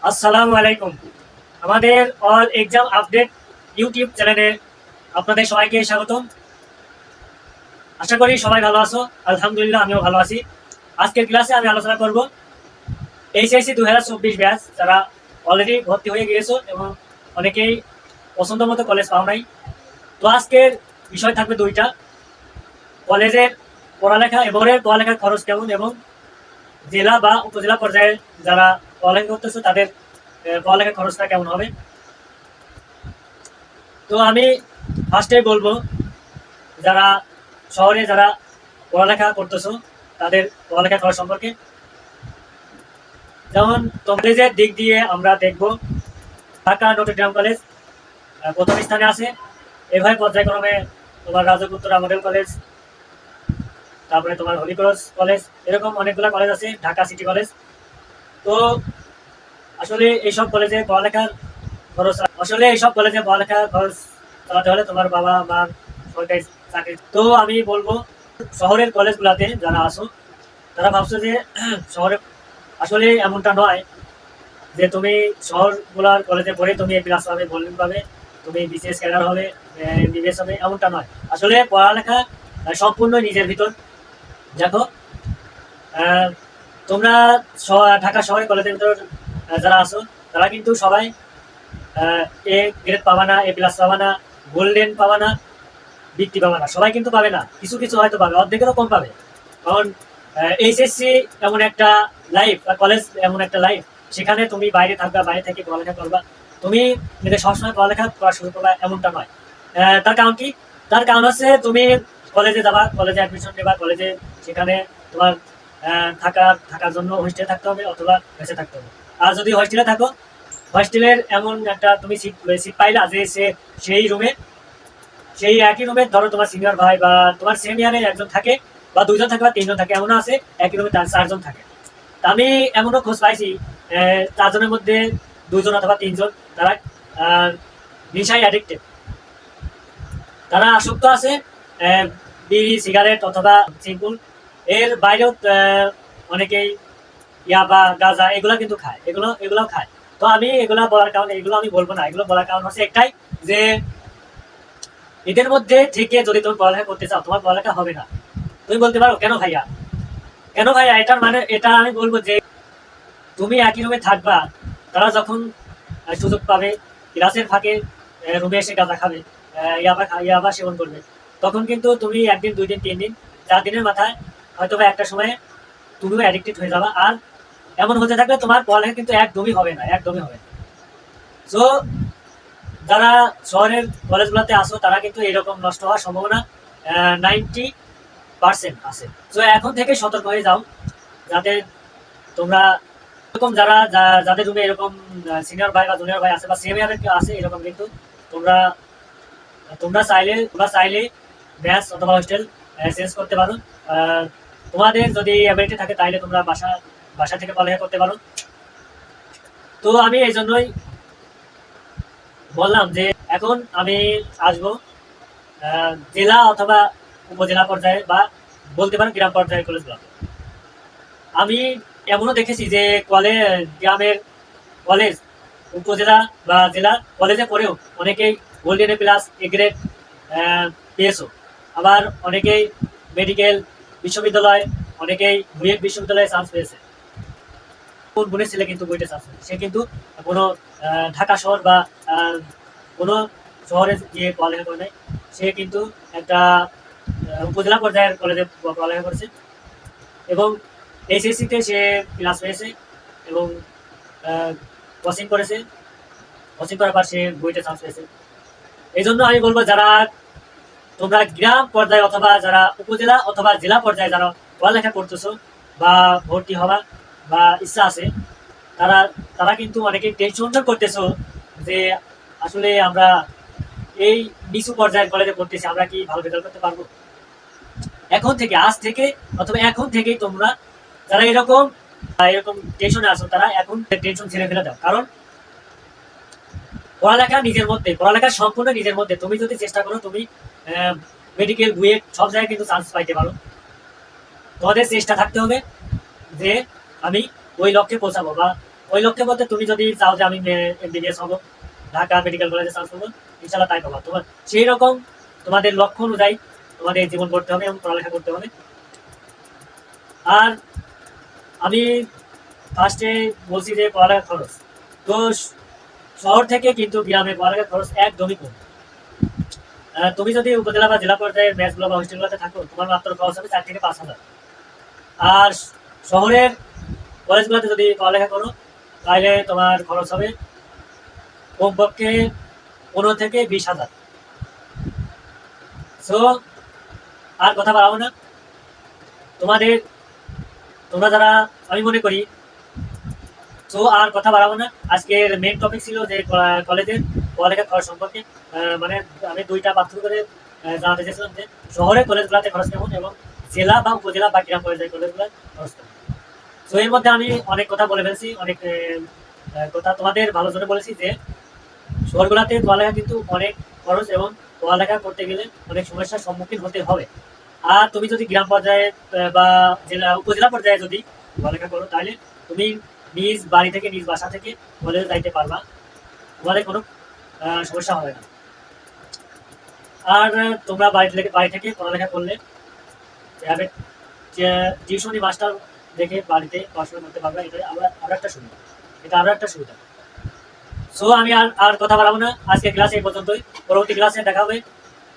আসসালামু আলাইকুম। আমাদের অল এক্সাম আপডেট ইউটিউব চ্যানেলে আপনাদের সবাইকে স্বাগতম। আশা করি সবাই ভালো আছো। আলহামদুলিল্লাহ আমিও ভালো আছি। আজকের ক্লাসে আমি আলোচনা করব এইচএসসি 2024 ব্যাচ যারা অলরেডি ভর্তি হয়ে গিয়েছো এবং অনেকেই পছন্দ মতো কলেজ পাও নাই। তো আজকের বিষয় থাকবে দুইটা, কলেজের পড়ালেখা এবং পড়ালেখার খরচ কেমন এবং জেলা বা উপজেলা পর্যায়ে যারা পড়ালেখা করতেছে তাদের পড়ালেখার খরচটা কেমন হবে। তো আমি ফার্স্টে বলবো যারা শহরে যারা পড়ালেখা করতেছো তাদের পড়ালেখা খরচ সম্পর্কে। যেমন কলেজের দিক দিয়ে আমরা দেখব ঢাকা নটরডেম কলেজ প্রথম স্থানে আছে। এভাবে পর্যায়ক্রমে তোমার রাজপুত্রা মডেল কলেজ, তারপরে তোমার হলিক্রস কলেজ, এরকম অনেকগুলো কলেজ আছে, ঢাকা সিটি কলেজ। তো আসলে এইসব কলেজে পড়ালেখার খরচ চালাতে হলে তোমার বাবা মা সরকারি চাকরি। তো আমি বলবো শহরের কলেজগুলোতে যারা আসো তারা ভাবছো যে শহরে আসলে এমনটা নয় যে তুমি শহরগুলার কলেজে পড়ে তুমি এ প্লাস পাবে, গোল্ডেন পাবে, তুমি বিসিএস ক্যাডার হবে, এমবিবিএস হবে, এমনটা নয়। আসলে পড়ালেখা সম্পূর্ণ নিজের ভিতর। দেখো তোমরা ঢাকা শহরের কলেজের ভিতর যারা আসো তারা কিন্তু সবাই এ গ্রেড পাবা না, এ প্লাস পাবা না, গোল্ডেন পাবা না, বৃত্তি পাবে না, সবাই কিন্তু পাবে না, কিছু কিছু হয়তো পাবে, অর্ধেকেরও কম পাবে। কারণ এইচএসসি এমন একটা লাইফ বা কলেজ এমন একটা লাইফ, সেখানে তুমি বাইরে থাকবা, বাইরে থেকে পড়ালেখা করবা, তুমি সবসময় পড়ালেখা করা শুরু করবা এমনটা নয়। তার কারণ কি? তার কারণ হচ্ছে তুমি কলেজে যাবা, কলেজে অ্যাডমিশন নেবা, কলেজে সেখানে তোমার থাকার জন্য হোস্টেলে থাকতে হবে অথবা মেসে থাকতে হবে। আর যদি হোস্টেলে থাকো, হোস্টেলের এমন একটা তুমি সিট পাইলা যে সেই রুমে, সেই একই রুমে ধরো তোমার সিনিয়র ভাই বা তোমার সিনিয়রে একজন থাকে বা দুইজন থাকে বা তিনজন থাকে, এমনও আছে একই রুমে চারজন থাকে। তা আমি এমনও খোঁজ পাইছি চারজনের মধ্যে দুজন অথবা তিনজন তারা নেশায় অ্যাডিক্টেড, তারা আসক্ত আছে বিড়ি সিগারেট অথবা সিম্পল। এর বাইরেও অনেকেই ইয়াবা গাঁজা এগুলো কিন্তু খায়, এগুলোও খায়। তো আমি এগুলা বলার কারণে, এগুলো আমি বলবো না, এগুলো বলার কারণ হচ্ছে একটাই যে এদের মধ্যে থেকে যদি তুমি পড়ালেখা করতে চাও তোমার পড়ালেখা হবে না। তুমি বলতে পারো কেন ভাইয়া, কেন ভাইয়া? এটার মানে এটা আমি বলবো যে তুমি একই রুমে থাকবা, তারা যখন সুযোগ পাবে ক্লাসের ফাঁকে রুমে এসে গাঁজা খাবে, ইয়াবা সেবন করবে, তখন কিন্তু তুমি একদিন, দুই দিন, তিন দিন, 4 দিনের মাথায় হয়তো বা একটা সময়ে তুমিও অ্যাডিক্টেড হয়ে যাবা। আর এমন হতে থাকলে তোমার পড়ালেখা কিন্তু একদমই হবে না, একদমই হবে না। সো যারা শহরের কলেজগুলোতে আসো তারা কিন্তু এরকম নষ্ট হওয়ার সম্ভাবনা 90% আছে। তো এখন থেকে সতর্ক হয়ে যাও, যাতে তোমরা এরকম যাদের রুমে এরকম সিনিয়র ভাই বা জুনিয়র ভাই আছে বা সিনিয়র কেউ আছে এরকম, কিন্তু তোমরা তোমরা চাইলে ব্যাচ অথবা হোস্টেল চেঞ্জ করতে পারো। তোমাদের যদি অ্যাবিলিটি থাকে তাহলে তোমরা বাসা থেকে পড়ালেখা করতে পারো। তো আমি এই জন্যই বললাম যে এখন আমি আসবো জেলা অথবা উপজেলা পর্যায়ে বা বলতে পারেন গ্রাম পর্যায়ের কলেজগুলোতে। আমি এমনও দেখেছি যে গ্রামের কলেজ, উপজেলা বা জেলা কলেজে পড়েও অনেকেই golden A plus, A grade পেয়েছো। আবার অনেকেই মেডিকেল বিশ্ববিদ্যালয়, অনেকেই বুয়েট বিশ্ববিদ্যালয়ে চান্স পেয়েছে। কোন বোনের ছেলে কিন্তু বইটা চান্স পেয়েছে, সে কিন্তু কোনো ঢাকা শহর বা কোনো শহরে গিয়ে পড়ালেখা করে নাই, সে কিন্তু একটা উপজেলা পর্যায়ের কলেজে পড়ালেখা করেছে এবং এইচএসসিতে সে ক্লাস পেয়েছে এবং কোচিং করেছে, কোচিং করার পর সে বইটা চান্স পেয়েছে। এই জন্য আমি বলবো যারা তোমরা গ্রাম পর্যায়ে অথবা যারা উপজেলা অথবা জেলা পর্যায়ে যারা পড়ালেখা করতেছো বা ভর্তি হওয়া বা ইচ্ছা আছে, তারা তারা কিন্তু অনেকে টেনশন করতেছো যে আসলে আমরা এই নিচু পর্যায়ের কলেজে পড়তেছি, আমরা কি ভালো রেজাল্ট করতে পারবো? এখন থেকে, আজ থেকে অথবা এখন থেকেই তোমরা যারা এরকম টেনশনে আছো তারা এখন টেনশন ছেড়ে ফেলে দাও। কারণ পড়ালেখা সম্পূর্ণ নিজের মধ্যে। তুমি যদি চেষ্টা করো তুমি মেডিকেল, বুয়েট সব জায়গায় কিন্তু চান্স পাইতে পারো। তোমাদের চেষ্টা থাকতে হবে যে আমি ওই লক্ষ্যে পৌঁছাবো বা ওই লক্ষ্যে বলতে তুমি যদি চাও যে আমি এমবিবিএস হবো, ঢাকা মেডিকেল কলেজে চান্স পাবো, ইনশাল্লাহ তাই পাবা। তোমার সেই রকম তোমাদের লক্ষ্য অনুযায়ী তোমাদের জীবন গড়তে হবে এবং পড়ালেখা করতে হবে। আর আমি ফার্স্টে বলছি যে পড়ালেখার খরচ, তো শহর থেকে কিন্তু গ্রামে পড়ালেখার খরচ একদমই কম। তুমি যদি উপজেলা বা জেলা পর্যায়ের ম্যাচগুলো বা হোস্টেলগুলোতে থাকো, তোমার মাত্র খরচ হবে 4 থেকে 5 হাজার। আর শহরের কলেজগুলোতে যদি পড়ালেখা করো, তাহলে তোমার খরচ হবে কমপক্ষে 15 থেকে 20 হাজার। সো আর কথা বাড়াবো না। তোমাদের তোমরা যারা, আমি মনে করি, তো আর কথা বাড়াবো না। আজকের মেন টপিক ছিল যে কলেজের পড়ালেখা খরচ সম্পর্কে। মানে আমি দুইটা পার্থক্য করে জানাতে চেয়েছিলাম যে শহরের কলেজগুলোতে খরচ কেমন এবং জেলা বা উপজেলা বা গ্রাম পর্যায়ের কলেজগুলোর খরচ কেমন। তো এর মধ্যে আমি অনেক কথা বলে ফেলছি, অনেক কথা তোমাদের ভালোর জন্য বলেছি যে শহরগুলোতে পড়ালেখা কিন্তু অনেক খরচ এবং পড়ালেখা করতে গেলে অনেক সমস্যার সম্মুখীন হতে হবে। আর তুমি যদি গ্রাম পর্যায়ে বা জেলা উপজেলা পর্যায়ে যদি পড়ালেখা করো, তাহলে তুমি নিজ বাড়ি থেকে নিজ বাসা থেকে কলেজে যাইতে পারবা, তোমাদের কোনো সমস্যা হবে না। আর তোমরা বাড়ি থেকে পড়ালেখা করলে টিউশনি মাস্টার দেখে বাড়িতে পড়াশোনা করতে পারবে, এটা আরো একটা সুবিধা, এটা আরো একটা সুবিধা। সো আমি আর আর কথা বাড়াবো না, আজকে ক্লাস এই পর্যন্তই। পরবর্তী ক্লাসে দেখা হবে,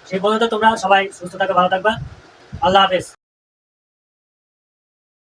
সেই পর্যন্ত তোমরা সবাই সুস্থ থাকবে, ভালো থাকবা। আল্লাহ হাফেজ।